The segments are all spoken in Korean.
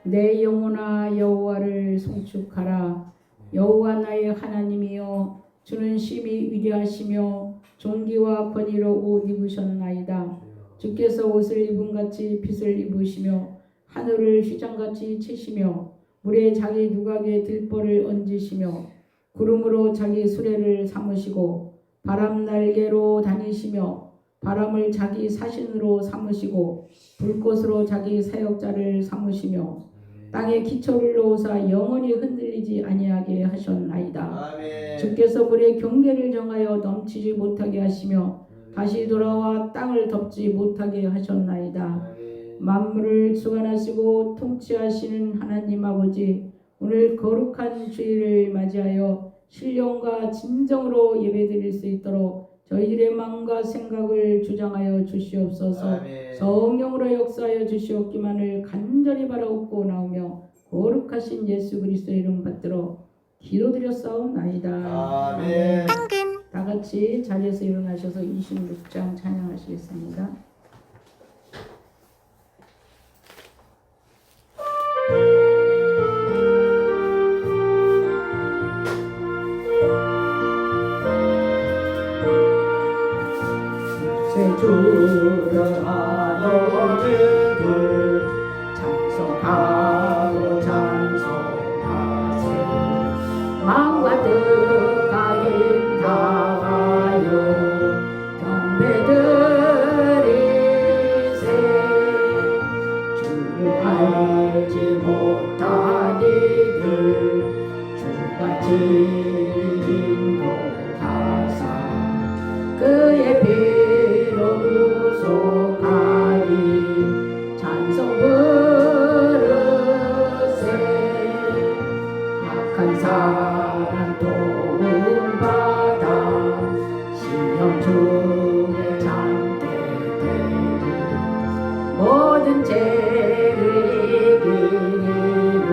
내 영혼아 여호와를 송축하라. 여호와 나의 하나님이여 주는 심히 위대하시며 존귀와 권위로 옷 입으셨나이다. 주께서 옷을 입은 같이 빛을 입으시며 하늘을 휘장같이 치시며 물에 자기 누각에 들벌을 얹으시며 구름으로 자기 수레를 삼으시고 바람 날개로 다니시며 바람을 자기 사신으로 삼으시고 불꽃으로 자기 사역자를 삼으시며 땅에 기초를 놓으사 영원히 흔들리지 아니하게 하셨나이다. 아멘. 주께서 물의 경계를 정하여 넘치지 못하게 하시며 다시 돌아와 땅을 덮지 못하게 하셨나이다. 아멘. 만물을 주관하시고 통치하시는 하나님 아버지, 오늘 거룩한 주일을 맞이하여 신령과 진정으로 예배드릴 수 있도록 저희들의 마음과 생각을 주장하여 주시옵소서. 아멘. 성령으로 역사하여 주시옵기만을 간절히 바라옵고 나오며 거룩하신 예수 그리스도의 이름 받들어 기도드렸사옵나이다. 아멘. 다 같이 자리에서 일어나셔서 26장 찬양하시겠습니다. 주를 하노니들 찬송하고 찬송하세. 마음과 뜻과 힘 다하여 경배드리세. 주를 알지 못한 이들 주같이 인도하사 그의 피로 구속하리. 찬송 부르세. 악한 사람 도움받아 시험 중에 참게 되리. 모든 죄를 이기는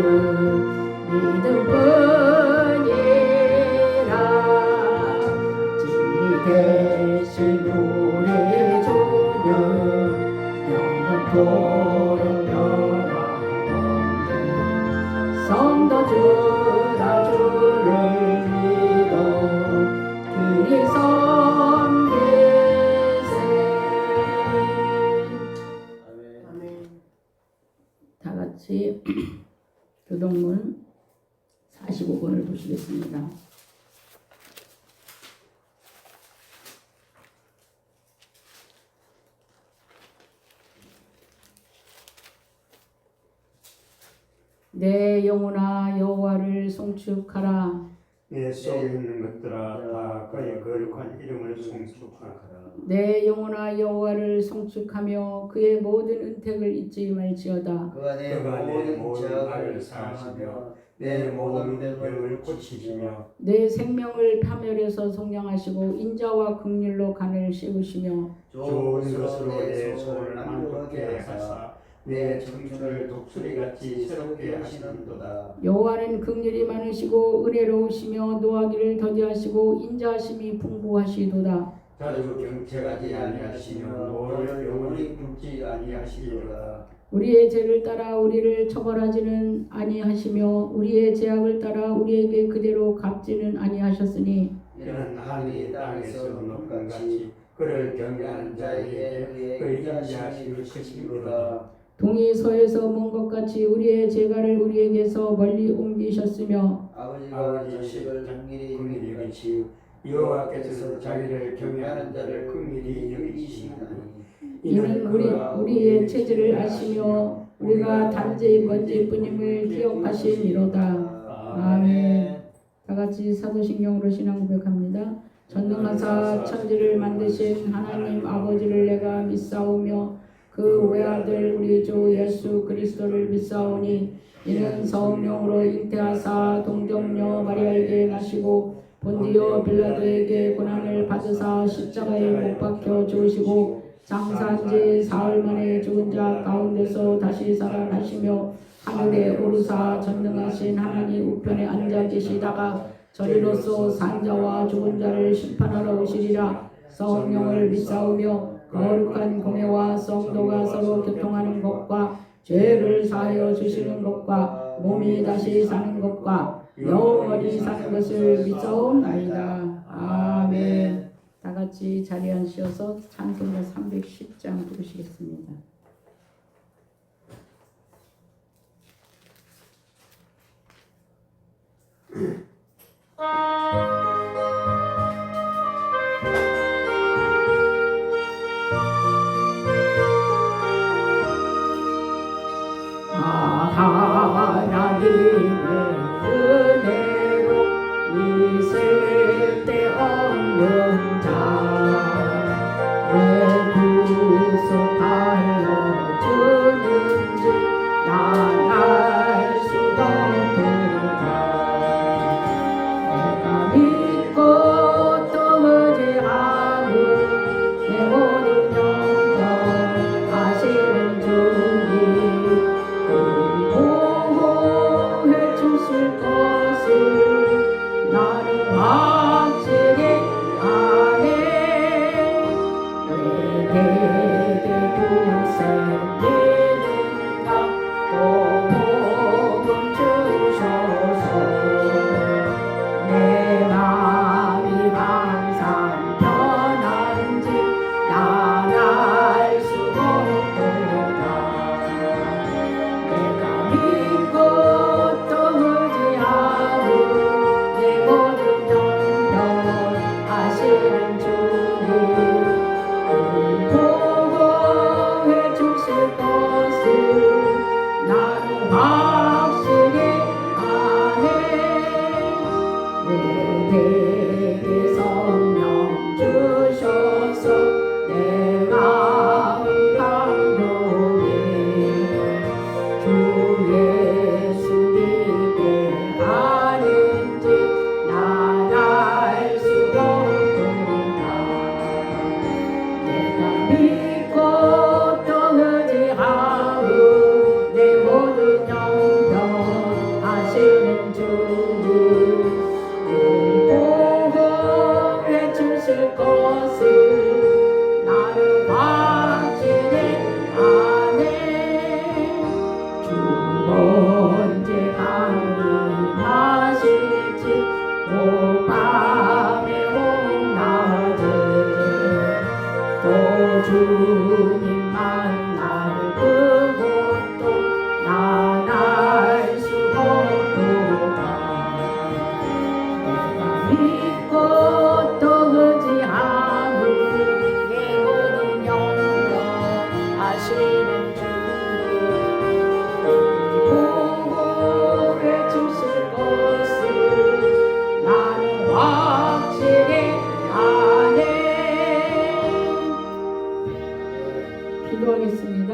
믿음뿐이라. 진리 대신 우리 주는 영원토록 변함없는 성도 주라. 주를 믿어 길이 섬기세. 아멘. 다 같이 교동문 45번을 보시겠습니다. 내 영혼아 여호와를 송축하라. 내 속에 있는 것들아 다 그의 거룩한 이름을 송축하라. 내 영혼아 여호와를 송축하며 그의 모든 은택을 잊지 말지어다. 그가 내 모든 죄악을 사하며 내 모든 병을 고치시며 내 생명을 파멸해서 속량하시고 인자와 긍휼로 간을 씌우시며 좋은 것으로 내 소를 만족케 하사 내 청춘을 독수리같이 새롭게 하시는도다. 여호와는 긍휼이 많으시고 은혜로우시며 노하기를 더디하시고 인자하심이 풍부하시도다. 자주 경책하지 아니하시며 노를 영원히 굶지 아니하시리로다. 우리의 죄를 따라 우리를 처벌하지는 아니하시며 우리의 죄악을 따라 우리에게 그대로 갚지는 아니하셨으니 이는 하늘이 땅에서 높은 같이 그를 경외하는 자에게 그 인자하심을 크시리로다. 동이 서에서 먼 것 같이 우리의 죄가를 우리에게서 멀리 옮기셨으며 아버지가 자식을 긍휼히 긍휼히 여기시 여호와께서 자기를 경외하는 자를 긍휼히 여기시나니 이는 우리의 체질을 아시며 우리가 단지 먼지뿐임을 기억하시니로다. 아멘. 다 같이 사도신경으로 신앙 고백합니다. 전능하사 천지를 만드신 하나님 아버지를 내가 믿사오며 그 외아들 우리 주 예수 그리스도를 믿사오니 이는 성령으로 잉태하사 동정녀 마리아에게 나시고 본디오 빌라도에게 고난을 받으사 십자가에 못 박혀 죽으시고 장사한 지 사흘 만에 죽은 자 가운데서 다시 살아나시며 하늘에 오르사 전능하신 하나님 우편에 앉아 계시다가 저리로서 산자와 죽은 자를 심판하러 오시리라. 성령을 믿사오며 거룩한 공회와 성도가 서로 교통하는 것과 죄를 사하여 주시는 것과 몸이 다시 사는 것과 영원히 사는 것을 믿사옵나이다. 아멘. 다 같이 자리에 앉으셔서 찬송가 310장 부르시겠습니다. 하나님의 은혜로 있을 데 없는 자 왜 구속하여 주는지 난 알 수 없도다. 내가 믿고 또 의지하고 내 모든 영광 하시는 주님 보호해 주실 것을 나는 확실히 아네. 왜 내게 구세리는가 또 복음 주셔서 내 마음이 항상 편한지 난 알 수가 없도다. 내가 믿고 또 의지하고 내 모든 영역 하시는 주님 보호해 주실 것을 나는 확실히 아네. 왜 내게 성령 주셔서 내 마음 감동해 주 예수 믿게 하는지 난 알 수가 없도다. 내가 믿고 또 의지하고 내 모든 영역 하시는 주님 보호해 주실 것을 나는 확실히 아네. 주 언제 강림하실지 오 밤에 온낮에 또 주님 만날 그것도 난 알 수가 없도다. 내가 믿고 또 의지하고 내 모든 영역 하시는 주님 보호해 주실 것을 나는 확실히 아네. 기도하겠습니다.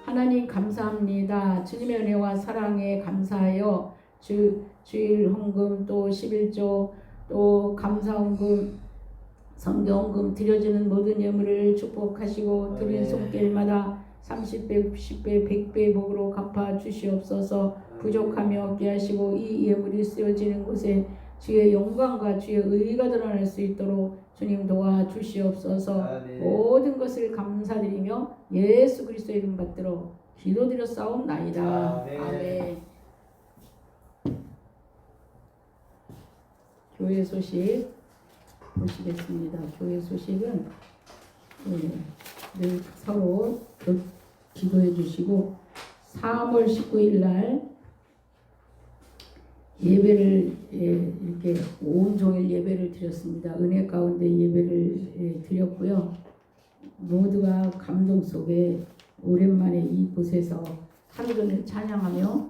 하나님 감사합니다. 주님의 은혜와 사랑에 감사하여 주일 헌금 또 11조 또 감사헌금 성경헌금 드려지는 모든 예물을 축복하시고 드린 손길마다 30배, 60배, 100배 복으로 갚아 주시옵소서. 부족하며 없게 하시고 이 예물이 쓰여지는 곳에 주의 영광과 주의 의가 드러날 수 있도록 주님 도와주시옵소서. 모든 것을 감사드리며 예수 그리스도의 이름 받들어 기도드렸사옵나이다. 아멘. 교회 소식 보시겠습니다. 교회 소식은 늘 서로 기도해 주시고 3월 19일 날 예배를 이렇게 온종일 예배를 드렸습니다. 은혜 가운데 예배를 드렸고요. 모두가 감동 속에 오랜만에 이곳에서 하루 종일 찬양하며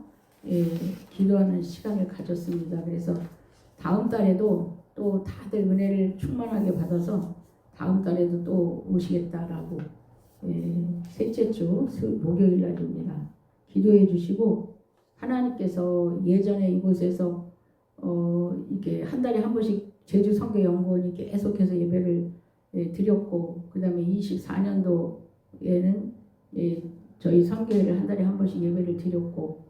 기도하는 시간을 가졌습니다. 그래서 다음 달에도 또 다들 은혜를 충만하게 받아서 다음 달에도 또 오시겠다라고 셋째 주 목요일 날입니다. 기도해 주시고 하나님께서 예전에 이곳에서 이렇게 한 달에 한 번씩 제주 선교연구원이 계속해서 예배를 드렸고 그 다음에 24년도에는 저희 선교회를 한 달에 한 번씩 예배를 드렸고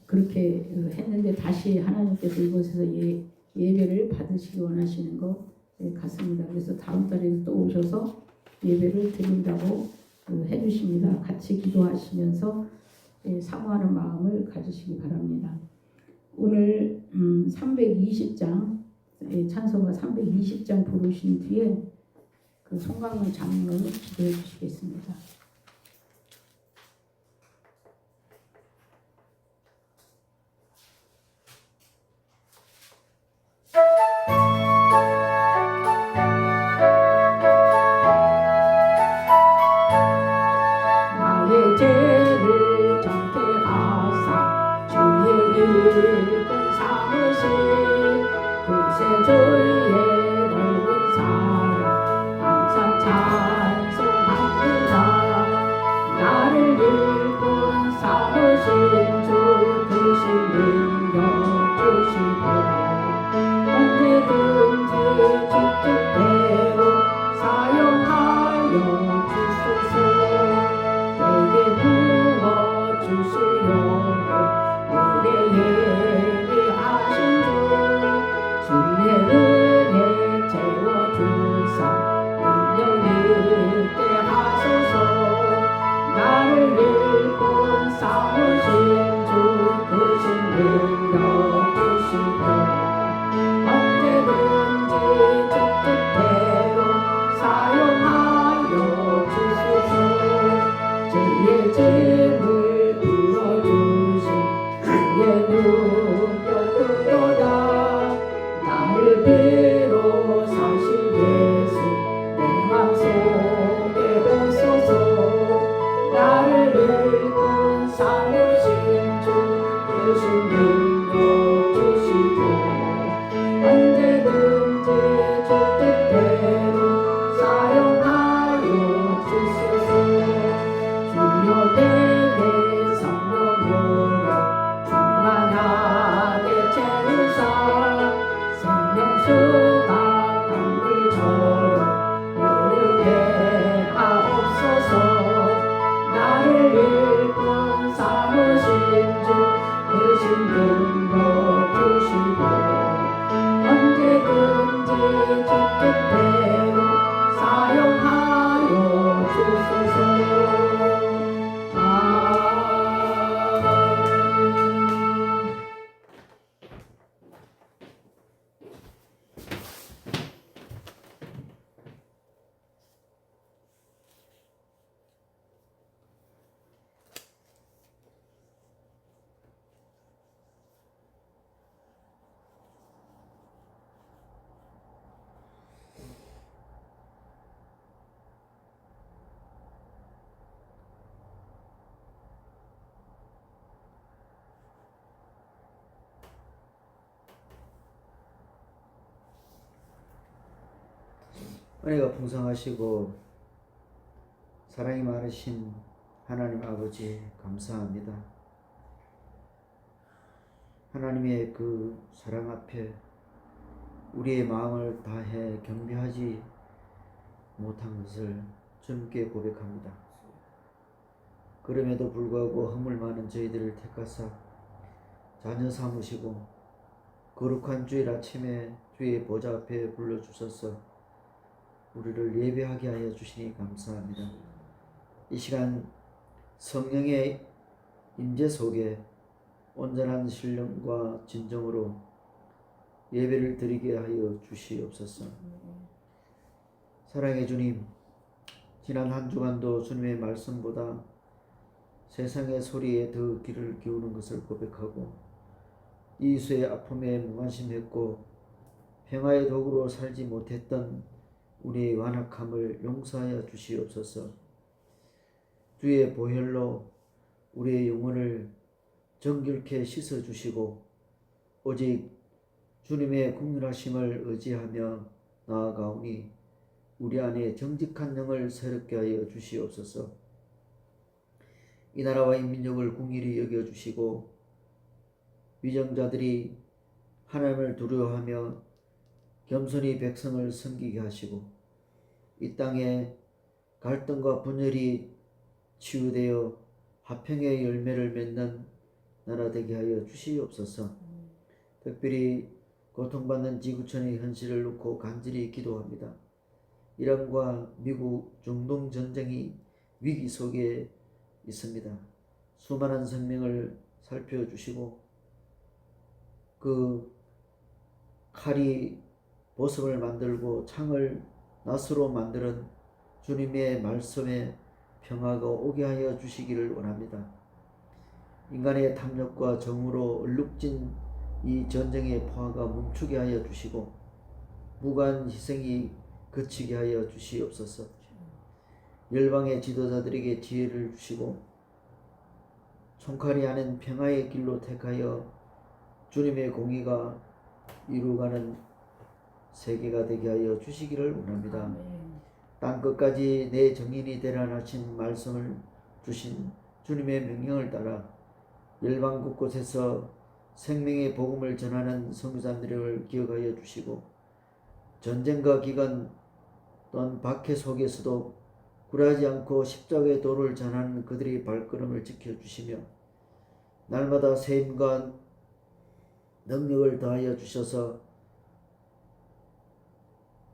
그렇게 했는데 다시 하나님께서 이곳에서 예배를 받으시기 원하시는 것 같습니다. 그래서 다음 달에 또 오셔서 예배를 드린다고 해주십니다. 같이 기도하시면서 사모하는 마음을 가지시기 바랍니다. 오늘 320장 찬송가 320장 부르신 뒤에 그 송강문 장로를 기도해 주시겠습니다. 나의 죄를 정죄하사 주의 일꾼 삼으신 그새 주의 넓은 사랑 항상 찬송합니다. 나를 일꾼 삼으신 주 크신 능력 주시고 언제든지 주 뜻대로 사용하여 주소서. 내게 부어 주시려고 은혜 예비하신 주 주의 은혜 채워주사 능력 있게 하소서. 나를 일꾼 삼으신 주 크신 능력 주시고 언제든지 주 뜻대로 사용하여 주소서. 죄의 짐을 풀어주신 주의 능력 그도다. 나를 비로 사신 예수 내 맘속에 오소서. 나를 일꾼 삼으신 주 크신 능력 주시고 언제든지 주 뜻대로 사용하여 주소서. 주여 내게 성령으로 충만하게 채우사 생명수가 강물처럼 흐르게 하옵소서. 나를 일꾼 삼으신 주 크신 능력 주시고 언제든지 주 뜻대로 사용하여 주소서. 은혜가 풍성하시고 사랑이 많으신 하나님 아버지 감사합니다. 하나님의 그 사랑 앞에 우리의 마음을 다해 경배하지 못한 것을 주님께 고백합니다. 그럼에도 불구하고 허물 많은 저희들을 택하사 자녀 삼으시고 거룩한 주일 아침에 주의 보좌 앞에 불러주셔서 우리를 예배하게 하여 주시니 감사합니다. 이 시간 성령의 임재 속에 온전한 신령과 진정으로 예배를 드리게 하여 주시옵소서. 사랑의 주님, 지난 한 주간도 주님의 말씀보다 세상의 소리에 더 귀를 기우는 것을 고백하고 이웃의 아픔에 무관심했고 평화의 도구로 살지 못했던 우리의 완악함을 용서하여 주시옵소서. 주의 보혈로 우리의 영혼을 정결케 씻어주시고 오직 주님의 국률하심을 의지하며 나아가오니 우리 안에 정직한 영을 새롭게 하여 주시옵소서. 이 나라와 이 민족을 긍휼히 여겨주시고 위정자들이 하나님을 두려워하며 겸손히 백성을 섬기게 하시고 이 땅에 갈등과 분열이 치유되어 화평의 열매를 맺는 나라 되게 하여 주시옵소서. 특별히 고통받는 지구촌의 현실을 놓고 간절히 기도합니다. 이란과 미국 중동 전쟁이 위기 속에 있습니다. 수많은 생명을 살펴주시고 그 칼이 보석을 만들고 창을 낫으로 만드는 주님의 말씀에 평화가 오게 하여 주시기를 원합니다. 인간의 탐욕과 정으로 얼룩진 이 전쟁의 포화가 멈추게 하여 주시고 무관 희생이 그치게 하여 주시옵소서. 열방의 지도자들에게 지혜를 주시고 총칼이 아닌 평화의 길로 택하여 주님의 공의가 이루어가는 세계가 되게 하여 주시기를 원합니다. 아멘. 땅끝까지 내 정인이 되라 하신 말씀을 주신 주님의 명령을 따라 열방 곳곳에서 생명의 복음을 전하는 선교사들을 기억하여 주시고 전쟁과 기근 또한 박해 속에서도 굴하지 않고 십자가의 도를 전하는 그들의 발걸음을 지켜주시며 날마다 세임과 능력을 더하여 주셔서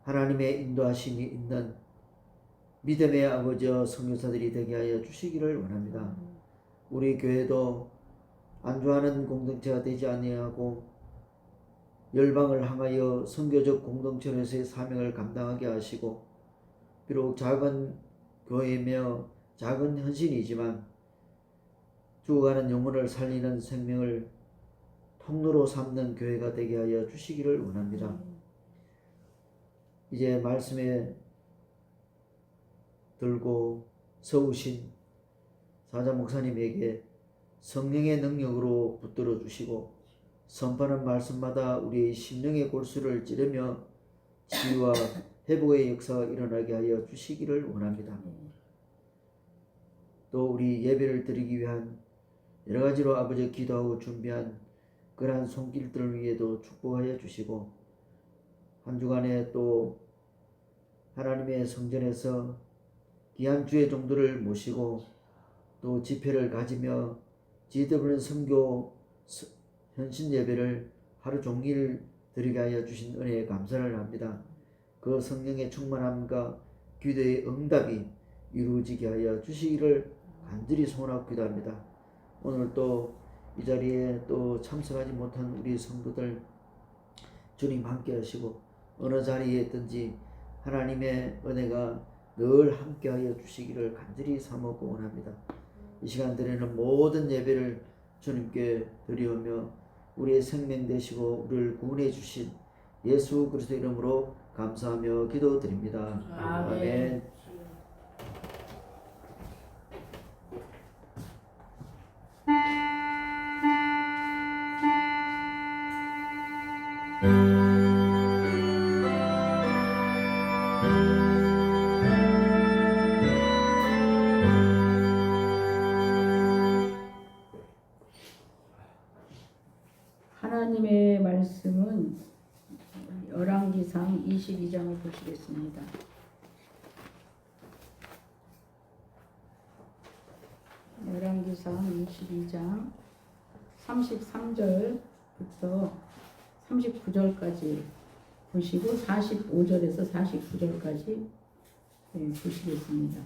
하나님의 인도하심이 있는 믿음의 아버지와 선교사들이 되게 하여 주시기를 원합니다. 우리 교회도 안주하는 공동체가 되지 아니하고 열방을 향하여 선교적 공동체로서의 사명을 감당하게 하시고 비록 작은 교회이며 작은 헌신이지만 죽어가는 영혼을 살리는 생명을 통로로 삼는 교회가 되게 하여 주시기를 원합니다. 이제 말씀에 들고 서우신 사자 목사님에게 성령의 능력으로 붙들어 주시고 선포하는 말씀마다 우리의 심령의 골수를 찌르며 치유와 회복의 역사가 일어나게 하여 주시기를 원합니다. 또 우리 예배를 드리기 위한 여러 가지로 아버지 기도하고 준비한 그러한 손길들을 위해도 축복하여 주시고 한 주간에 또 하나님의 성전에서 귀한 주의 종들을 모시고 또 집회를 가지며 GW 선교 현신 예배를 하루 종일 드리게 하여 주신 은혜에 감사를 합니다. 그 성령의 충만함과 기도의 응답이 이루어지게 하여 주시기를 간절히 소원하고 기도합니다. 오늘 또 이 자리에 또 참석하지 못한 우리 성도들 주님 함께 하시고 어느 자리에 있든지 하나님의 은혜가 늘 함께 하여 주시기를 간절히 사모고 원합니다. 이 시간 드리는 모든 예배를 주님께 드리오며 우리의 생명 되시고 우리를 구원해 주신 예수 그리스도 이름으로 감사하며 기도드립니다. 아멘. 하나님의 말씀은 열왕기상 22장을 보시겠습니다. 열왕기상 22장 33절부터 39절까지 보시고 45절에서 49절까지 보시겠습니다.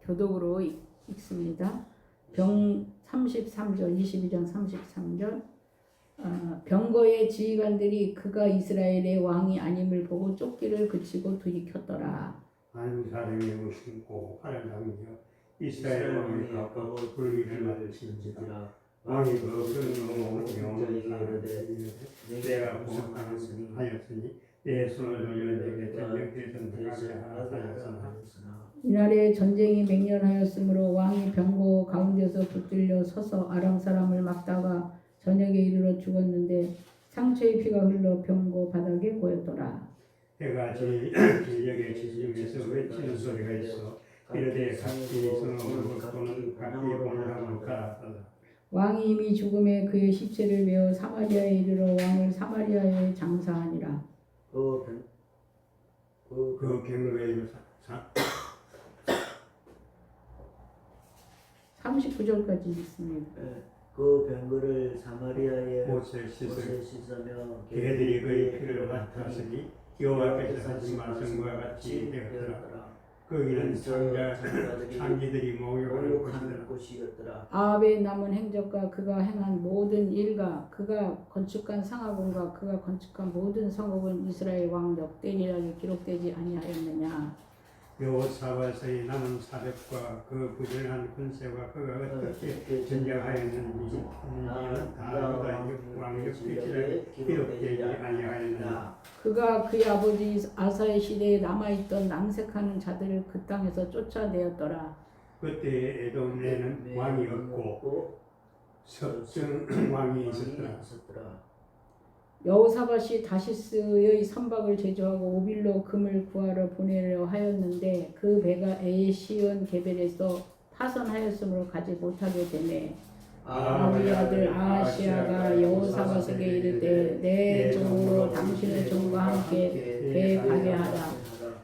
교독으로 읽습니다. 33절 22장 33절 병거의 지휘관들이 그가 이스라엘의 왕이 아님을 보고 쫓기를 그치고 들이켰더라. 많은 사람이 오시고 화를 당겨 이스라엘 왕이 가까워 불기를 맞으신지라. 왕이 그 근거로 영원히 내가 공격하였으니 내 손을 돌려 내게 전력질 전쟁하게 하였으나 이날에 전쟁이 맹렬하였으므로 왕이 병거 가운데서 붙들려 서서 아람 사람을 막다가 저녁에 이르러 죽었는데 상처의 피가 흘러 병거 바닥에 고였더라. 해가 진력의 지중에서 외치는 소리가 있어 이르되 각기 손을 또는 각기 볼람을 갈았더라. 왕이 이미 죽음에 그의 시체를 메어 사마리아에 이르러 왕을 사마리아에 장사하니라. 그 경로에 39절까지 있습니다. 그 병거를 사마리아의 옷을 씻을 옷을 씻으며 개들이 그의 피를 맡았으니 여호와께서 하신 말씀과 같이 되었더라. 되었더라. 거기는 장자들이 장기들이 목욕하는 목욕하는 곳이더라. 곳이었더라. 아합의 남은 행적과 그가 행한 모든 일과 그가 건축한 상하궁과 그가 건축한 모든 성읍은 이스라엘 왕 역대기록에 기록되지 아니하였느냐. 여호사밧의 남은 사력과 그 부정한 군세와 그가 어떻게 전쟁하였는지 다 유다 왕 역대기록에 기록되지 아니하였느냐. 그가 그의 아버지 아사의 시대에 남아있던 남색하는 자들을 그 땅에서 쫓아내었더라. 그때 에돔에는 왕이 없고 석정 왕이 있었더라. 여호사밧이 다시스의 선박을 제조하고 오빌로 금을 구하러 보내려 하였는데 그 배가 에시온 게벨에서 파손하였으므로 가지 못하게 되매 아합의 아들 아하시아가 여호사밧에게 이르되 내 종으로 당신의 종과 함께 배에 가게 하라.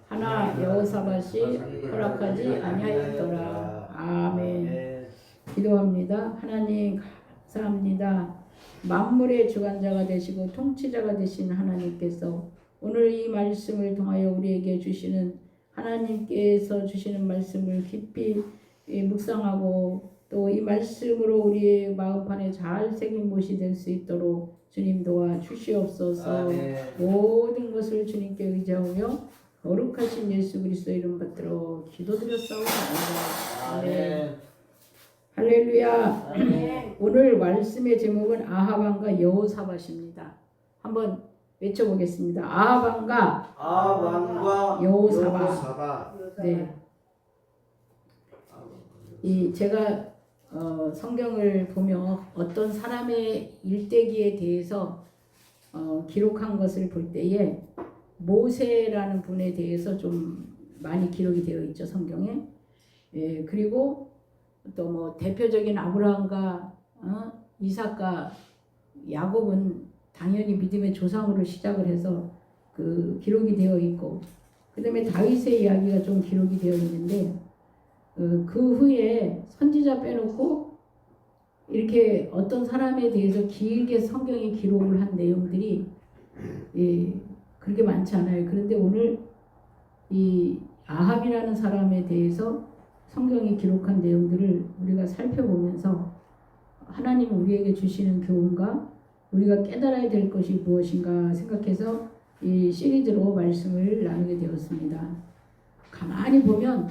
하나 여호사밧이 허락하지 아니하였더라. 아멘. 기도합니다. 하나님 감사합니다. 만물의 주관자가 되시고 통치자가 되신 하나님께서 오늘 이 말씀을 통하여 우리에게 주시는 하나님께서 주시는 말씀을 깊이 묵상하고 또 이 말씀으로 우리의 마음판에 잘 새긴 못이 될 수 있도록 주님 도와 주시옵소서. 아멘. 모든 것을 주님께 의지하며 거룩하신 예수 그리스도 이름 받들어 기도드렸사오니 아멘. 할렐루야. 오늘 말씀의 제목은 아합 왕과 여호사밧입니다. 한번 외쳐보겠습니다. 아합 왕과 여호사밧. 네. 이 제가 성경을 보며 어떤 사람의 일대기에 대해서 기록한 것을 볼 때에 모세라는 분에 대해서 좀 많이 기록이 되어 있죠, 성경에. 예, 그리고 또 뭐 대표적인 아브라함과 이삭과 야곱은 당연히 믿음의 조상으로 시작을 해서 그 기록이 되어 있고, 그다음에 다윗의 이야기가 좀 기록이 되어 있는데 그 후에 선지자 빼놓고 이렇게 어떤 사람에 대해서 길게 성경에 기록을 한 내용들이 그렇게 많지 않아요. 그런데 오늘 이 아합이라는 사람에 대해서 성경이 기록한 내용들을 우리가 살펴보면서 하나님은 우리에게 주시는 교훈과 우리가 깨달아야 될 것이 무엇인가 생각해서 이 시리즈로 말씀을 나누게 되었습니다. 가만히 보면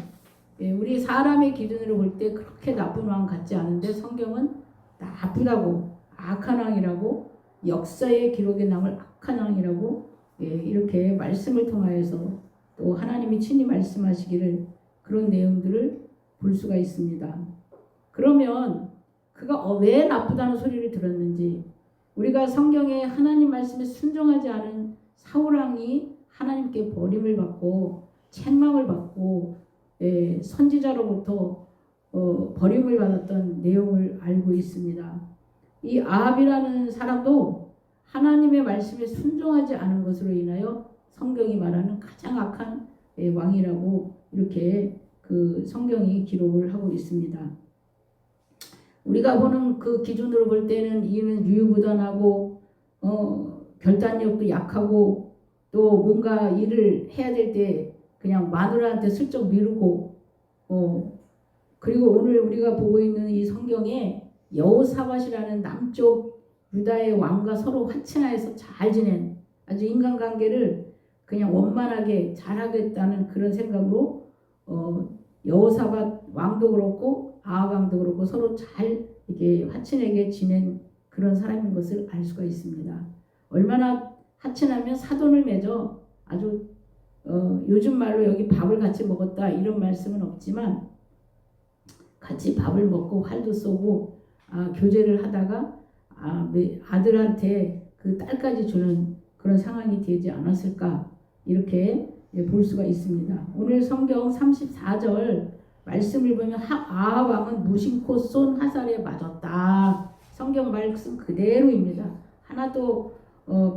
우리 사람의 기준으로 볼 때 그렇게 나쁜 왕 같지 않은데 성경은 나쁘다고, 악한 왕이라고, 역사의 기록에 남을 악한 왕이라고 이렇게 말씀을 통하여서 또 하나님이 친히 말씀하시기를 그런 내용들을 볼 수가 있습니다. 그러면 그가 왜 나쁘다는 소리를 들었는지, 우리가 성경에 하나님 말씀에 순종하지 않은 사울왕이 하나님께 버림을 받고 책망을 받고 선지자로부터 버림을 받았던 내용을 알고 있습니다. 이 아합이라는 사람도 하나님의 말씀에 순종하지 않은 것으로 인하여 성경이 말하는 가장 악한 왕이라고 이렇게 그 성경이 기록을 하고 있습니다. 우리가 보는 그 기준으로 볼 때는 이는 유유부단하고 결단력도 약하고 또 뭔가 일을 해야 될 때 그냥 마누라한테 슬쩍 미루고 그리고 오늘 우리가 보고 있는 이 성경에 여호사밧이라는 남쪽 유다의 왕과 서로 화친하여서 잘 지낸 아주 인간관계를 그냥 원만하게 잘하겠다는 그런 생각으로 여호사밧 왕도 그렇고 아합 왕도 그렇고 서로 잘 이렇게 화친하게 지낸 그런 사람인 것을 알 수가 있습니다. 얼마나 화친하면 사돈을 맺어 아주 요즘 말로 여기 밥을 같이 먹었다 이런 말씀은 없지만 같이 밥을 먹고 활도 쏘고 교제를 하다가 아들한테 그 딸까지 주는 그런 상황이 되지 않았을까 이렇게 볼 수가 있습니다. 오늘 성경 34절 말씀을 보면 아합 왕은 무심코 쏜 화살에 맞았다. 성경 말씀 그대로입니다. 하나도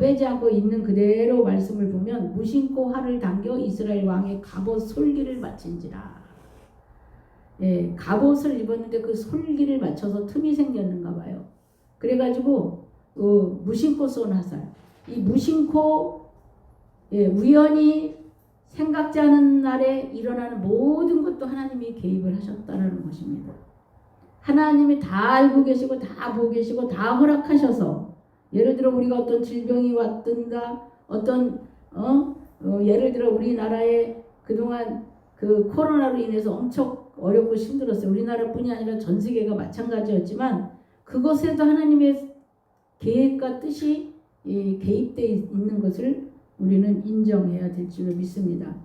빼지 않고 있는 그대로 말씀을 보면 무심코 활을 당겨 이스라엘 왕의 갑옷 솔기를 맞힌지라. 갑옷을 입었는데 그 솔기를 맞춰서 틈이 생겼는가 봐요. 그래가지고 무심코 쏜 화살. 이 무심코 우연히 생각지 않은 날에 일어나는 모든 것도 하나님이 개입을 하셨다는 것입니다. 하나님이 다 알고 계시고 다 보고 계시고 다 허락하셔서 예를 들어 우리가 어떤 질병이 왔든가 어떤 예를 들어 우리나라에 그동안 그 코로나로 인해서 엄청 어렵고 힘들었어요. 우리나라뿐이 아니라 전 세계가 마찬가지였지만 그것에도 하나님의 계획과 뜻이 개입되어 있는 것을 우리는 인정해야 될 줄로 믿습니다.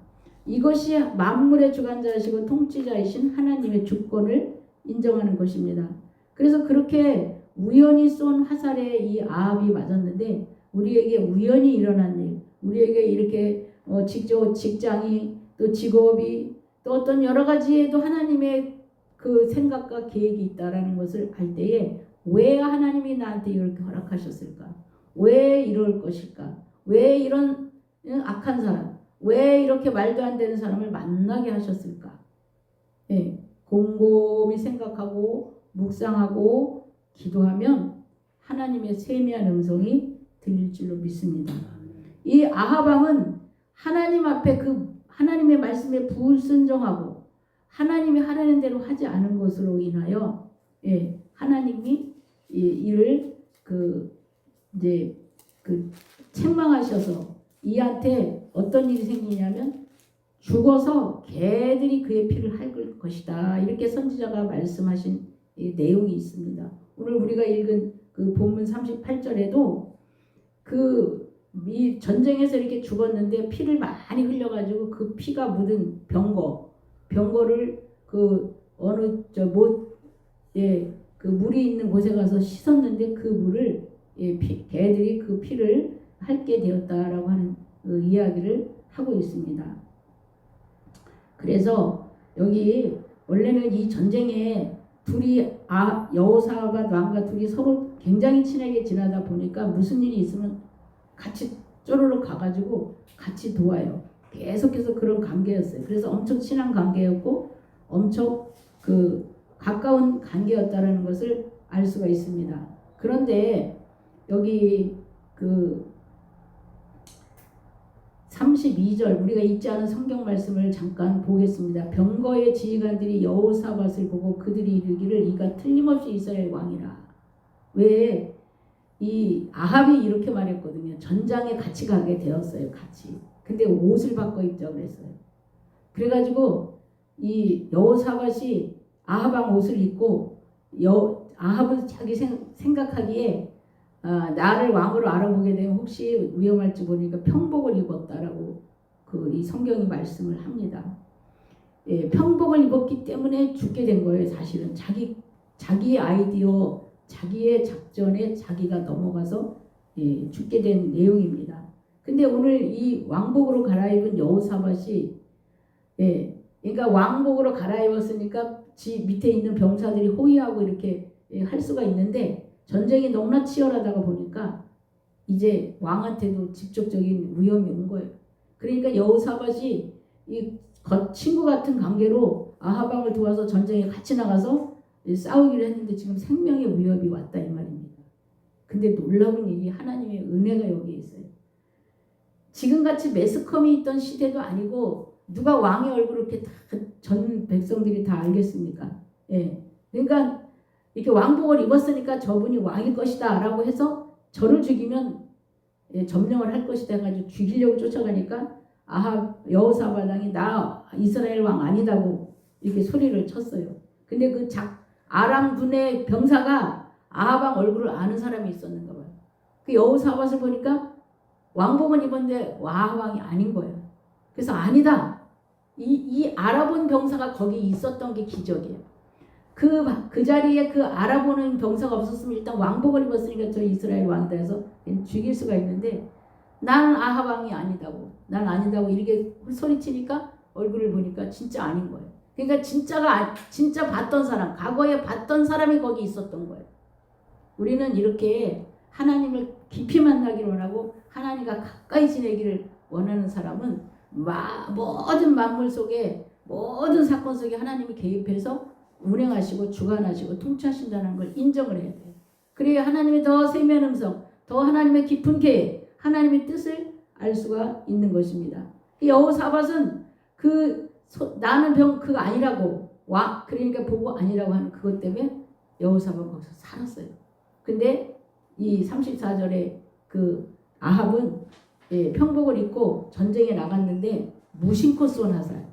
이것이 만물의 주관자이시고 통치자이신 하나님의 주권을 인정하는 것입니다. 그래서 그렇게 우연히 쏜 화살에 이 아합이 맞았는데 우리에게 우연히 일어난 일, 우리에게 이렇게 직장이 또 직업이 또 어떤 여러 가지에도 하나님의 그 생각과 계획이 있다라는 것을 알 때에 왜 하나님이 나한테 이렇게 허락하셨을까? 왜 이럴 것일까? 왜 이런 악한 사람, 왜 이렇게 말도 안 되는 사람을 만나게 하셨을까? 곰곰이 생각하고 묵상하고 기도하면 하나님의 세미한 음성이 들릴 줄로 믿습니다. 이 아하방은 하나님 앞에 하나님의 말씀에 불순종하고 하나님이 하라는 대로 하지 않은 것으로 인하여 하나님이 이를 책망하셔서 이한테 어떤 일이 생기냐면 죽어서 개들이 그의 피를 핥을 것이다. 이렇게 선지자가 말씀하신 내용이 있습니다. 오늘 우리가 읽은 그 본문 38절에도 이 전쟁에서 이렇게 죽었는데 피를 많이 흘려가지고 그 피가 묻은 병거를 그 물이 있는 곳에 가서 씻었는데 그 물을 개들이 그 피를 핥게 되었다라고 하는 그 이야기를 하고 있습니다. 그래서 여기 원래는 이 전쟁에 둘이 여호사밧 왕과 둘이 서로 굉장히 친하게 지내다 보니까 무슨 일이 있으면 같이 쪼르륵 가가지고 같이 도와요. 계속해서 그런 관계였어요. 그래서 엄청 친한 관계였고 엄청 가까운 관계였다라는 것을 알 수가 있습니다. 그런데 여기 32절 우리가 읽지 않은 성경 말씀을 잠깐 보겠습니다. 병거의 지휘관들이 여호사밧을 보고 그들이 이르기를 이가 틀림없이 이스라엘 왕이라. 왜 이 아합이 이렇게 말했거든요. 전장에 같이 가게 되었어요. 같이. 근데 옷을 바꿔 입자고 그랬어요. 그래가지고 이 여호사밧이 아합왕 옷을 입고 아합은 자기 생각하기에 나를 왕으로 알아보게 되면 혹시 위험할지 모르니까 평복을 입었다라고 이 성경이 말씀을 합니다. 평복을 입었기 때문에 죽게 된 거예요. 사실은 자기의 아이디어, 자기의 작전에 자기가 넘어가서 죽게 된 내용입니다. 근데 오늘 이 왕복으로 갈아입은 여호사밧이 그러니까 왕복으로 갈아입었으니까 밑에 있는 병사들이 호위하고 이렇게 할 수가 있는데 전쟁이 너무나 치열하다가 보니까 이제 왕한테도 직접적인 위험이 온 거예요. 그러니까 여호사밧이 이 친구 같은 관계로 아합왕을 도와서 전쟁에 같이 나가서 싸우기로 했는데 지금 생명의 위협이 왔다 이 말입니다. 근데 놀라운 일이 하나님의 은혜가 여기 있어요. 지금같이 매스컴이 있던 시대도 아니고 누가 왕의 얼굴을 이렇게 전 백성들이 다 알겠습니까? 그러니까 이렇게 왕복을 입었으니까 저분이 왕일 것이다 라고 해서 저를 죽이면 점령을 할 것이다 해가지고 죽이려고 쫓아가니까 여호사밧 왕이 나 이스라엘 왕 아니다고 이렇게 소리를 쳤어요. 근데 아람 군의 병사가 아합 왕 얼굴을 아는 사람이 있었는가 봐요. 그 여호사밧을 보니까 왕복은 입었는데 아합 왕이 아닌 거예요. 그래서 아니다. 이 알아본 병사가 거기 있었던 게 기적이에요. 그 자리에 알아보는 병사가 없었으면 일단 왕복을 입었으니까 저 이스라엘 왕이다 해서 죽일 수가 있는데 나는 아합 왕이 아니다고 난 아니다고 이렇게 소리치니까 얼굴을 보니까 진짜 아닌 거예요. 그러니까 진짜 봤던 사람, 과거에 봤던 사람이 거기 있었던 거예요. 우리는 이렇게 하나님을 깊이 만나기를 원하고 하나님과 가까이 지내기를 원하는 사람은 모든 만물 속에 모든 사건 속에 하나님이 개입해서 운행하시고 주관하시고 통치하신다는 걸 인정을 해야 돼요. 그래야 하나님의 더 세미한 음성, 더 하나님의 깊은 계획, 하나님의 뜻을 알 수가 있는 것입니다. 여호사밧은 나는 병 그거 아니라고 그러니까 보고 아니라고 하는 그것 때문에 여호사밧은 거기서 살았어요. 근데 이 34절에 그 아합은 평복을 입고 전쟁에 나갔는데 무심코 쏜 화살,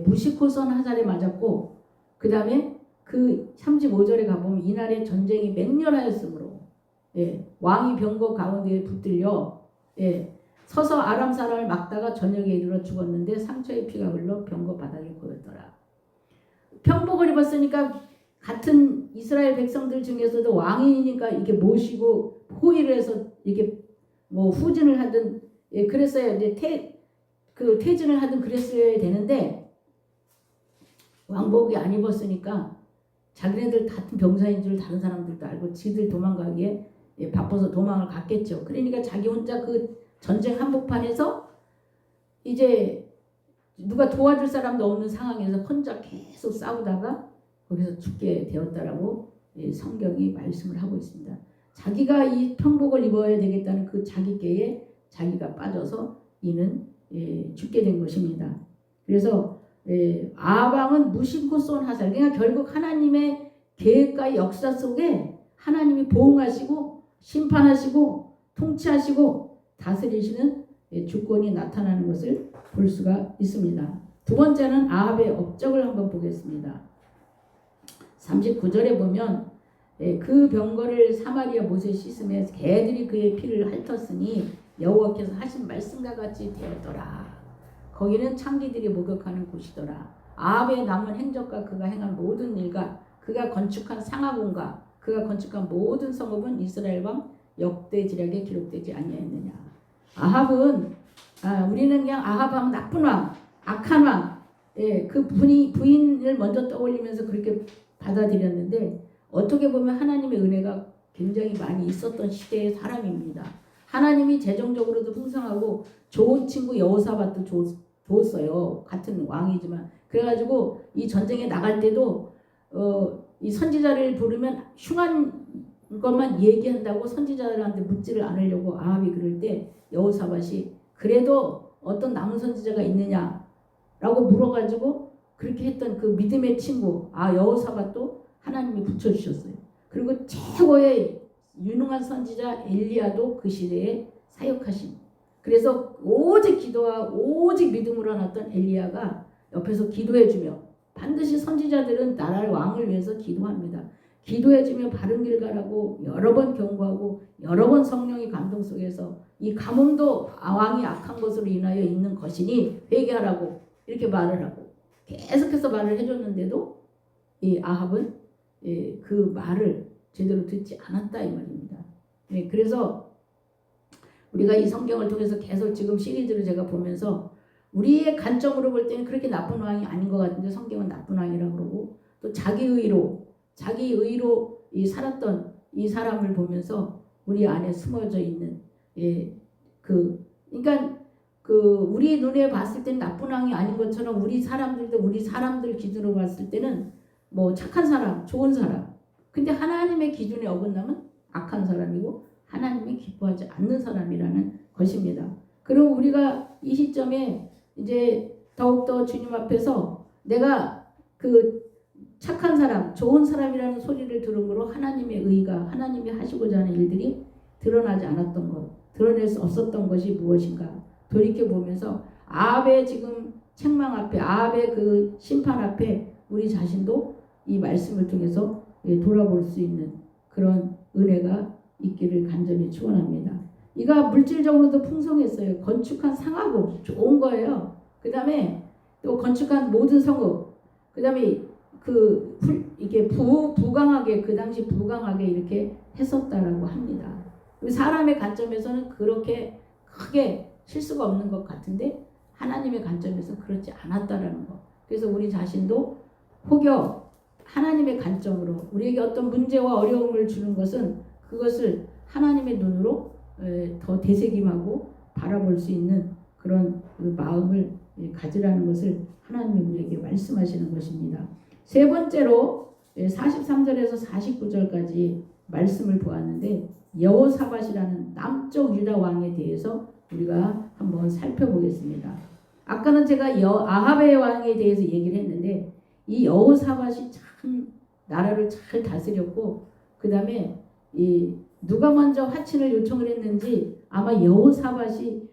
무심코 쏜 화살에 맞았고, 그 다음에 그 35절에 가보면 이날의 전쟁이 맹렬하였으므로 왕이 병거 가운데에 붙들려 서서 아람 사람을 막다가 저녁에 이르러 죽었는데 상처의 피가 흘러 병거 바닥에 고였더라. 평복을 입었으니까 같은 이스라엘 백성들 중에서도 왕이니까 이게 모시고 호의를 해서 이게 뭐 후진을 하든 그랬어야 이제 퇴진을 하든 그랬어야 되는데, 왕복이 안 입었으니까 자기네들 같은 병사인 줄 다른 사람들도 알고 지들 도망가기에 바빠서 도망을 갔겠죠. 그러니까 자기 혼자 그 전쟁 한복판에서 이제 누가 도와줄 사람도 없는 상황에서 혼자 계속 싸우다가 거기서 죽게 되었다라고 성경이 말씀을 하고 있습니다. 자기가 이 평복을 입어야 되겠다는 그 자기께에 자기가 빠져서 이는 죽게 된 것입니다. 그래서 아합왕은 무심코 쏜 화살, 그러니까 결국 하나님의 계획과 역사 속에 하나님이 보응하시고 심판하시고 통치하시고 다스리시는 주권이 나타나는 것을 볼 수가 있습니다. 두 번째는 아합의 업적을 한번 보겠습니다. 39절에 보면 그 병거를 사마리아 못에 씻으며 개들이 그의 피를 핥았으니 여호와께서 하신 말씀과 같이 되었더라. 거기는 창기들이 목욕하는 곳이더라. 아합의 남은 행적과 그가 행한 모든 일과 그가 건축한 상하궁과 그가 건축한 모든 성읍은 이스라엘 왕 역대지략에 기록되지 아니하였느냐. 아합은 우리는 그냥 아합 왕 나쁜 왕, 악한 왕, 그 부인을 먼저 떠올리면서 그렇게 받아들였는데, 어떻게 보면 하나님의 은혜가 굉장히 많이 있었던 시대의 사람입니다. 하나님이 재정적으로도 풍성하고 좋은 친구 여호사밧도 줬어요. 같은 왕이지만. 그래가지고 이 전쟁에 나갈 때도 이 선지자를 부르면 흉한 것만 얘기한다고 선지자들한테 묻지를 않으려고 아합이 그럴 때 여호사밧이 그래도 어떤 남은 선지자가 있느냐라고 물어가지고 그렇게 했던 그 믿음의 친구 여호사밧도 하나님이 붙여주셨어요. 그리고 최고의 유능한 선지자 엘리야도 그 시대에 사역하신, 그래서 오직 기도와 오직 믿음으로 나왔던 엘리야가 옆에서 기도해주며, 반드시 선지자들은 나라를 왕을 위해서 기도합니다. 기도해주며 바른 길 가라고 여러 번 경고하고 여러 번 성령의 감동 속에서 이 가뭄도 왕이 악한 것으로 인하여 있는 것이니 회개하라고 이렇게 말을 하고 계속해서 말을 해줬는데도 이 아합은 그 말을 제대로 듣지 않았다 이 말입니다. 그래서 우리가 이 성경을 통해서 계속 지금 시리즈로 제가 보면서 우리의 관점으로 볼 때는 그렇게 나쁜 왕이 아닌 것 같은데 성경은 나쁜 왕이라고 그러고, 또 자기 의로 이 살았던 이 사람을 보면서 우리 안에 숨어져 있는 그러니까 우리 눈에 봤을 때는 나쁜 왕이 아닌 것처럼 우리 사람들 기준으로 봤을 때는 뭐 착한 사람, 좋은 사람. 근데 하나님의 기준에 어긋나면 악한 사람이고 하나님이 기뻐하지 않는 사람이라는 것입니다. 그리고 우리가 이 시점에 이제 더욱더 주님 앞에서 내가 그 착한 사람, 좋은 사람이라는 소리를 들은 거로 하나님의 의가, 하나님이 하시고자 하는 일들이 드러나지 않았던 것, 드러낼 수 없었던 것이 무엇인가 돌이켜보면서 아합의 지금 책망 앞에, 아합의 그 심판 앞에 우리 자신도 이 말씀을 통해서 돌아볼 수 있는 그런 은혜가 있기를 간절히 축원합니다. 이가 물질적으로도 풍성했어요. 건축한 상하궁 좋은 거예요. 그 다음에 또 건축한 모든 성읍, 그 다음에 이게 부강하게, 그 당시 부강하게 이렇게 했었다라고 합니다. 사람의 관점에서는 그렇게 크게 실수가 없는 것 같은데 하나님의 관점에서 그렇지 않았다라는 것. 그래서 우리 자신도 혹여 하나님의 관점으로 우리에게 어떤 문제와 어려움을 주는 것은 그것을 하나님의 눈으로 더 되새김하고 바라볼 수 있는 그런 그 마음을 가지라는 것을 하나님이 우리에게 말씀하시는 것입니다. 세 번째로 43절에서 49절까지 말씀을 보았는데 여호사밧이라는 남쪽 유다 왕에 대해서 우리가 한번 살펴보겠습니다. 아까는 제가 아합의 왕에 대해서 얘기를 했는데 이 여호사밧이 참 나라를 잘 다스렸고 그 다음에 이 누가 먼저 하친을 요청을 했는지 아마 여호사밧이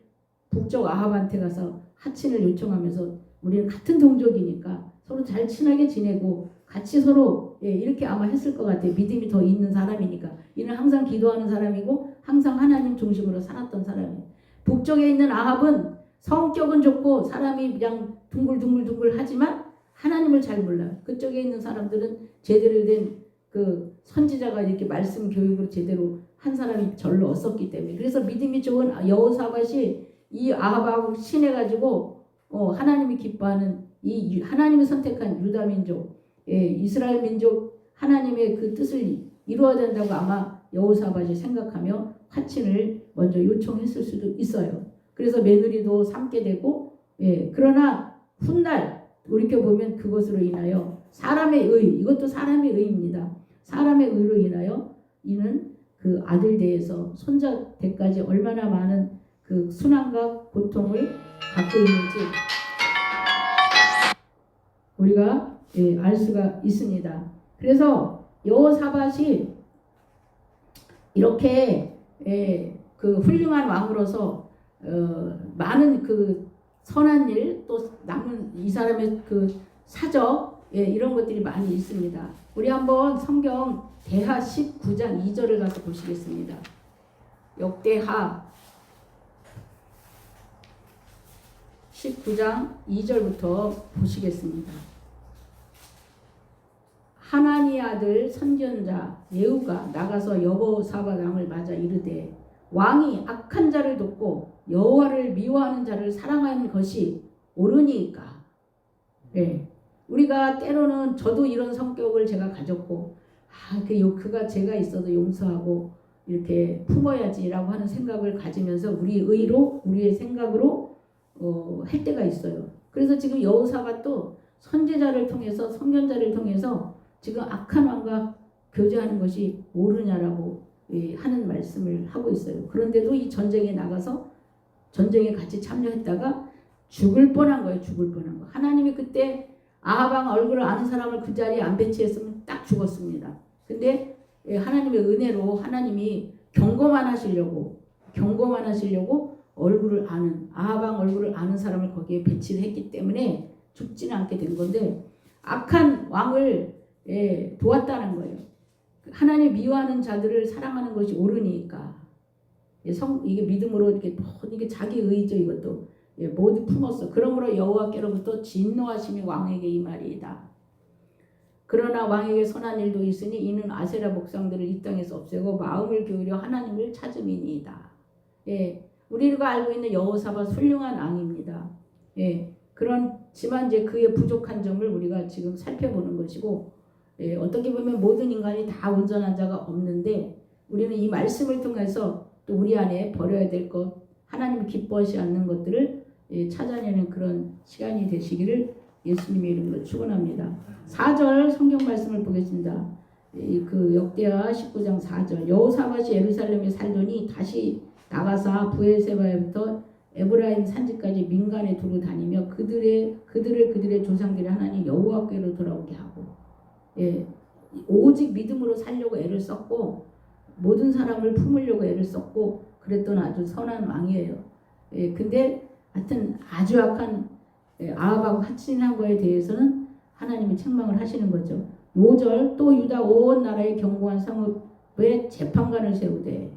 북쪽 아합한테 가서 하친을 요청하면서 우리는 같은 동족이니까 서로 잘 친하게 지내고 같이 서로 이렇게 아마 했을 것 같아요. 믿음이 더 있는 사람이니까. 이는 항상 기도하는 사람이고 항상 하나님 중심으로 살았던 사람이에요. 북쪽에 있는 아합은 성격은 좋고 사람이 그냥 둥글둥글둥글 하지만 하나님을 잘 몰라요. 그쪽에 있는 사람들은 제대로 된 그 선지자가 이렇게 말씀 교육을 제대로 한 사람이 절로 없었기 때문에 그래서 믿음이 좋은 여호사밧이 이 아합하고 친해가지고 하나님이 기뻐하는 이 하나님이 선택한 유다 민족, 이스라엘 민족 하나님의 그 뜻을 이루어야 된다고 아마 여호사밧이 생각하며 화친을 먼저 요청했을 수도 있어요. 그래서 며느리도 삼게 되고, 그러나 훗날 돌이켜 보면 그것으로 인하여 사람의 의, 이것도 사람의 의입니다. 사람의 의로 인하여 이는 그 아들 대에서 손자 대까지 얼마나 많은 그 순환과 고통을 갖고 있는지 우리가 알 수가 있습니다. 그래서 여호사밧이 이렇게 그 훌륭한 왕으로서 많은 그 선한 일 또 남은 이 사람의 그 사적 이런 것들이 많이 있습니다. 우리 한번 성경 대하 19장 2절을 가서 보시겠습니다. 역대하 19장 2절부터 보시겠습니다. 하나니 아들 선견자 예후가 나가서 여호사밧 왕을 맞아 이르되 왕이 악한 자를 돕고 여호와를 미워하는 자를 사랑하는 것이 옳으니까. 우리가 때로는 저도 이런 성격을 제가 가졌고 그가 제가 있어도 용서하고 이렇게 품어야지라고 하는 생각을 가지면서 우리의 생각으로 할 때가 있어요. 그래서 지금 여호사밧도 선지자를 통해서 선견자를 통해서 지금 악한 왕과 교제하는 것이 옳으냐라고 하는 말씀을 하고 있어요. 그런데도 이 전쟁에 나가서 전쟁에 같이 참여했다가 죽을 뻔한 거예요. 죽을 뻔한 거. 하나님이 그때 아합 왕 얼굴을 아는 사람을 그 자리에 안 배치했으면 딱 죽었습니다. 근데 하나님의 은혜로 하나님이 경고만 하시려고 얼굴을 아는 아합 왕 얼굴을 아는 사람을 거기에 배치를 했기 때문에 죽지는 않게 된 건데 악한 왕을 도왔다는 거예요. 하나님 미워하는 자들을 사랑하는 것이 옳으니까 이게 믿음으로 이게 자기 의죠. 이것도 모두 품었어. 그러므로 여호와께로부터 진노하심이 왕에게 임하리이다. 그러나 왕에게 선한 일도 있으니 이는 아세라 목상들을 이 땅에서 없애고 마음을 기울여 하나님을 찾음이니이다. 우리가 알고 있는 여호사밧 훌륭한 왕입니다. 그렇지만 이제 그의 부족한 점을 우리가 지금 살펴보는 것이고 어떻게 보면 모든 인간이 다 온전한 자가 없는데 우리는 이 말씀을 통해서 또 우리 안에 버려야 될 것, 하나님이 기뻐하지 않는 것들을 찾아내는 그런 시간이 되시기를 예수님의 이름으로 축원합니다. 4절 성경 말씀을 보겠습니다. 그 역대하 19장 4절 여호사밧이 예루살렘에 살더니 다시 나가서 브엘세바에부터 에브라임 산지까지 민간에 두루 다니며 그들의 조상들의 하나님 여호와께로 돌아오게 하고 오직 믿음으로 살려고 애를 썼고 모든 사람을 품으려고 애를 썼고 그랬던 아주 선한 왕이에요. 근데 하여튼 아주 악한 아합하고 하친한 거에 대해서는 하나님이 책망을 하시는 거죠. 5절 또 유다 온 나라의 견고한 성읍에 재판관을 세우되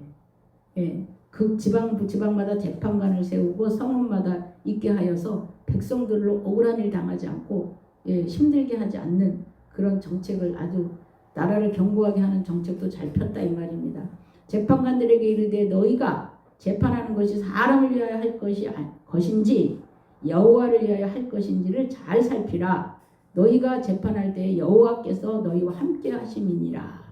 그 지방마다 재판관을 세우고 성읍마다 있게 하여서 백성들로 억울한 일 당하지 않고 힘들게 하지 않는 그런 정책을 아주 나라를 견고하게 하는 정책도 잘 폈다 이 말입니다. 재판관들에게 이르되 너희가 재판하는 것이 사람을 위하여 할 것인지 여호와를 위하여 할 것인지를 잘 살피라. 너희가 재판할 때 여호와께서 너희와 함께 하심이니라.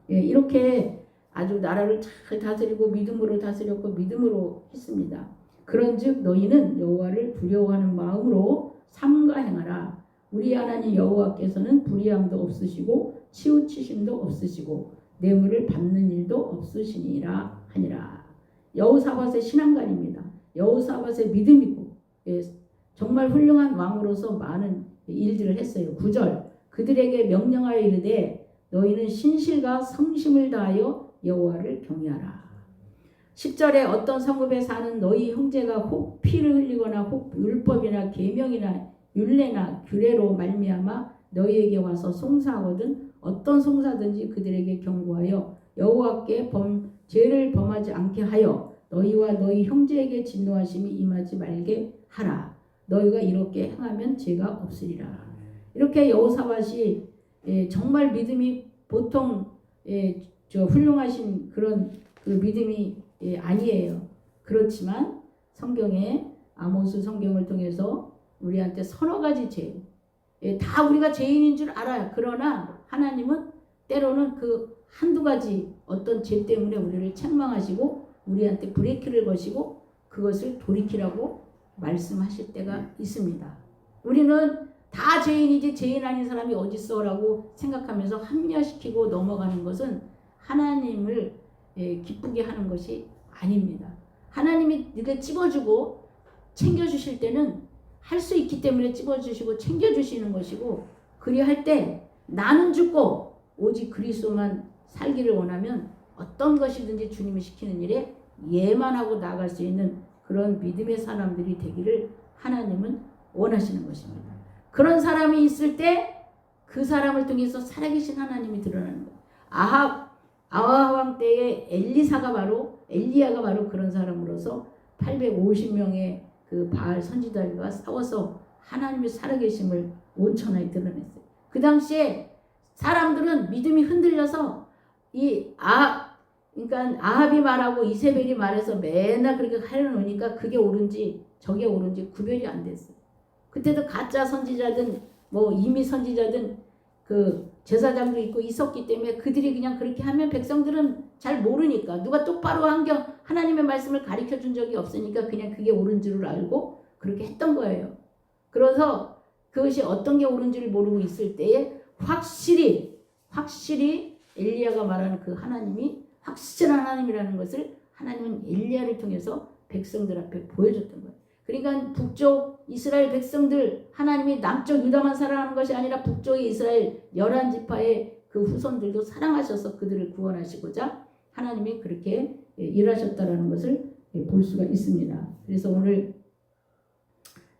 이렇게 아주 나라를 잘 다스리고 믿음으로 다스렸고 믿음으로 했습니다. 그런즉 너희는 여호와를 두려워하는 마음으로 삼가 행하라. 우리 하나님 여호와께서는 불의함도 없으시고 치우치심도 없으시고 뇌물을 받는 일도 없으시니라 하니라. 여호사밧의 신앙관입니다. 여호사밧의 믿음이고 정말 훌륭한 왕으로서 많은 일들을 했어요. 9절 그들에게 명령하여 이르되 너희는 신실과 성심을 다하여 여호와를 경외하라. 10절에 어떤 성읍에 사는 너희 형제가 혹 피를 흘리거나 혹 율법이나 계명이나 율례나 규례로 말미암아 너희에게 와서 송사하거든 어떤 송사든지 그들에게 경고하여 여호와께 죄를 범하지 않게 하여 너희와 너희 형제에게 진노하심이 임하지 말게 하라. 너희가 이렇게 행하면 죄가 없으리라. 이렇게 여호사밧이 정말 믿음이 보통 훌륭하신 그런 그 믿음이 아니에요. 그렇지만 성경에 아모스 성경을 통해서 우리한테 서너 가지 죄, 다 우리가 죄인인 줄 알아요. 그러나 하나님은 때로는 그 한두 가지 어떤 죄 때문에 우리를 책망하시고 우리한테 브레이크를 거시고 그것을 돌이키라고 말씀하실 때가 있습니다. 우리는 다 죄인이지 죄인 아닌 사람이 어딨어라고 생각하면서 합리화시키고 넘어가는 것은 하나님을 기쁘게 하는 것이 아닙니다. 하나님이 이렇게 찝어주고 챙겨주실 때는 할 수 있기 때문에 찝어주시고 챙겨주시는 것이고 그리할 때 나는 죽고 오직 그리스도만 살기를 원하면 어떤 것이든지 주님이 시키는 일에 예만하고 나아갈 수 있는 그런 믿음의 사람들이 되기를 하나님은 원하시는 것입니다. 그런 사람이 있을 때 그 사람을 통해서 살아계신 하나님이 드러나는 거예요. 아합 왕 때에 엘리야가 바로 그런 사람으로서 850명의 그 바알 선지자들과 싸워서 하나님의 살아계심을 온천하게 드러냈어요. 그 당시에 사람들은 믿음이 흔들려서 그러니까 아합이 말하고 이세벨이 말해서 맨날 그렇게 하려놓으니까 그게 옳은지 저게 옳은지 구별이 안 됐어요. 그때도 가짜 선지자든 뭐 이미 선지자든 그 제사장도 있고 있었기 때문에 그들이 그냥 그렇게 하면 백성들은 잘 모르니까 누가 똑바로 하나님의 말씀을 가르쳐 준 적이 없으니까 그냥 그게 옳은 줄을 알고 그렇게 했던 거예요. 그래서 그것이 어떤 게 옳은지를 모르고 있을 때에 확실히 엘리야가 말하는 그 하나님이 확실한 하나님이라는 것을 하나님은 엘리야를 통해서 백성들 앞에 보여줬던 거예요. 그러니까 북쪽 이스라엘 백성들 하나님이 남쪽 유다만 사랑하는 것이 아니라 북쪽의 이스라엘 11지파의 그 후손들도 사랑하셔서 그들을 구원하시고자 하나님이 그렇게 일하셨다라는 것을 볼 수가 있습니다. 그래서 오늘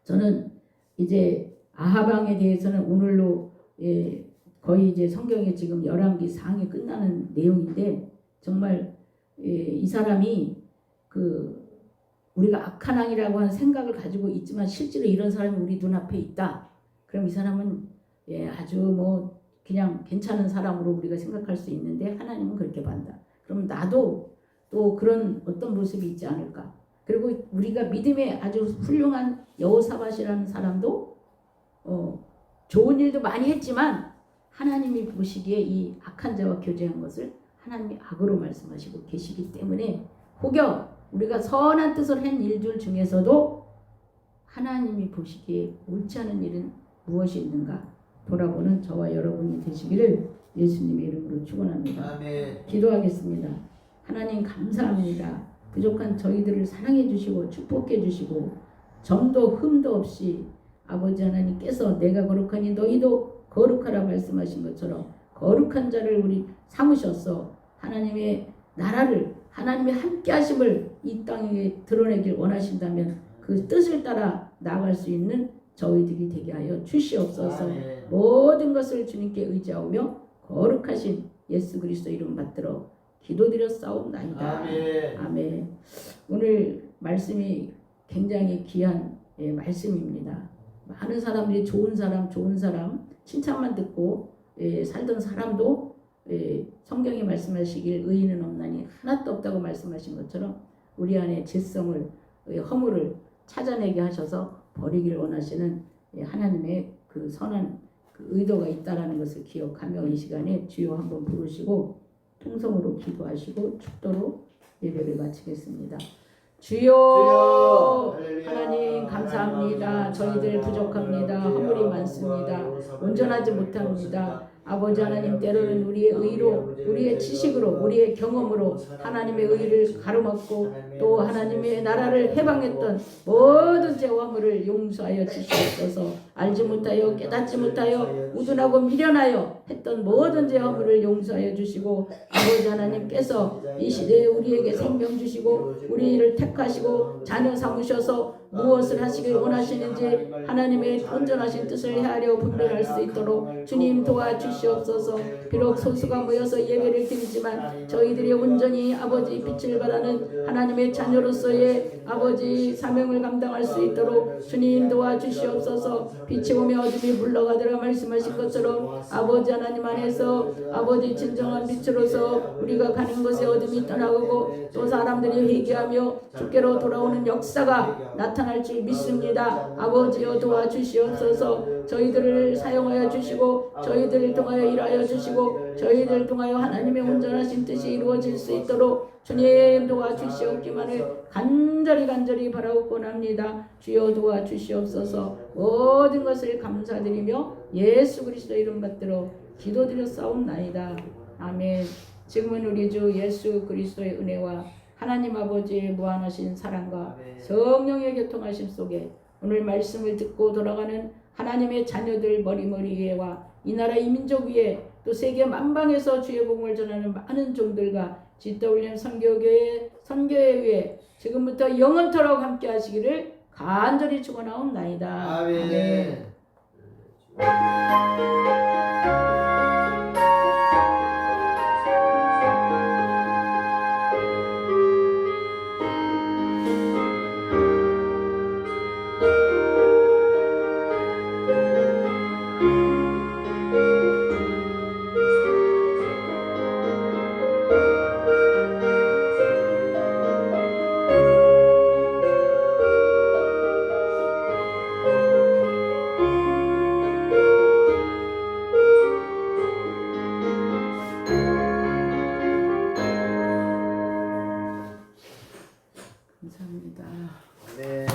저는 이제 아합 왕에 대해서는 오늘로 거의 이제 성경에 지금 열왕기 상이 끝나는 내용인데 정말 이 사람이 우리가 악한 왕이라고 하는 생각을 가지고 있지만 실제로 이런 사람이 우리 눈앞에 있다. 그럼 이 사람은 아주 뭐 그냥 괜찮은 사람으로 우리가 생각할 수 있는데 하나님은 그렇게 본다. 그럼 나도 또 그런 어떤 모습이 있지 않을까. 그리고 우리가 믿음에 아주 훌륭한 여호사밧이라는 사람도 좋은 일도 많이 했지만 하나님이 보시기에 이 악한 자와 교제한 것을 하나님이 악으로 말씀하시고 계시기 때문에 혹여 우리가 선한 뜻을 한 일들 중에서도 하나님이 보시기에 옳지 않은 일은 무엇이 있는가 돌아보는 저와 여러분이 되시기를 예수님의 이름으로 축원합니다. 아멘. 기도하겠습니다. 하나님 감사합니다. 부족한 저희들을 사랑해 주시고 축복해 주시고 점도 흠도 없이 아버지 하나님께서 내가 거룩하니 너희도 거룩하라 말씀하신 것처럼 거룩한 자를 우리 삼으셔서 하나님의 나라를 하나님의 함께 하심을 이 땅에 드러내길 원하신다면 그 뜻을 따라 나아갈 수 있는 저희들이 되게 하여 주시옵소서. 아멘. 모든 것을 주님께 의지하며 거룩하신 예수 그리스도 이름 받들어 기도드렸사옵나이다. 아멘. 아멘. 오늘 말씀이 굉장히 귀한 말씀입니다. 많은 사람들이 좋은 사람 칭찬만 듣고 살던 사람도 성경이 말씀하시길 의인은 없나니 하나도 없다고 말씀하신 것처럼 우리 안에 죄성을 허물을 찾아내게 하셔서 버리기를 원하시는 하나님의 그 선한 그 의도가 있다라는 것을 기억하며 이 시간에 주여 한번 부르시고 통성으로 기도하시고 축도로 예배를 마치겠습니다. 주여 하나님 감사합니다. 저희들 부족합니다. 허물이 많습니다. 온전하지 못합니다. 아버지 하나님 때로는 우리의 의로 우리의 지식으로 우리의 경험으로 하나님의 의를 가로막고 또 하나님의 나라를 해방했던 모든 죄와 허물을 용서하여 주시옵소서. 알지 못하여 깨닫지 못하여 우둔하고 미련하여 했던 모든 죄와 허물을 용서하여 주시고 아버지 하나님께서 이 시대에 우리에게 생명 주시고 우리를 택하시고 자녀 삼으셔서 무엇을 하시길 원하시는지 하나님의 온전하신 뜻을 헤아려 분별할 수 있도록 주님 도와주시옵소서. 비록 소수가 모여서 예배를 드리지만 저희들이 온전히 아버지 빛을 발하는 하나님의 자녀로서의 아버지 사명을 감당할 수 있도록 주님 도와주시옵소서. 빛이 오며 어둠이 물러가더라 말씀하신 것처럼 아버지 하나님 안에서 아버지 진정한 빛으로서 우리가 가는 곳에 어둠이 떠나가고 또 사람들이 회개하며 주께로 돌아오는 역사가 나타날 줄 믿습니다. 아버지여 도와주시옵소서. 저희들을 사용하여 주시고 저희들을 통하여 일하여 주시고 저희들을 통하여 하나님의 온전하신 뜻이 이루어질 수 있도록 주님 도와주시옵기만을 간절히 바라옵곤 합니다. 주여 도와주시옵소서. 모든 것을 감사드리며 예수 그리스도 이름 받들어 기도드렸사옵나이다. 아멘. 지금은 우리 주 예수 그리스도의 은혜와 하나님 아버지의 무한하신 사랑과 성령의 교통하심 속에 오늘 말씀을 듣고 돌아가는 하나님의 자녀들 머리머리 위에와 이 나라 이 민족 위에 또 세계 만방에서 주의 복음을 전하는 많은 종들과 GWM 선교회 위에 지금부터 영원토록 함께 하시기를 간절히 축원하옵나이다. 아멘. 감사합니다. 아멘.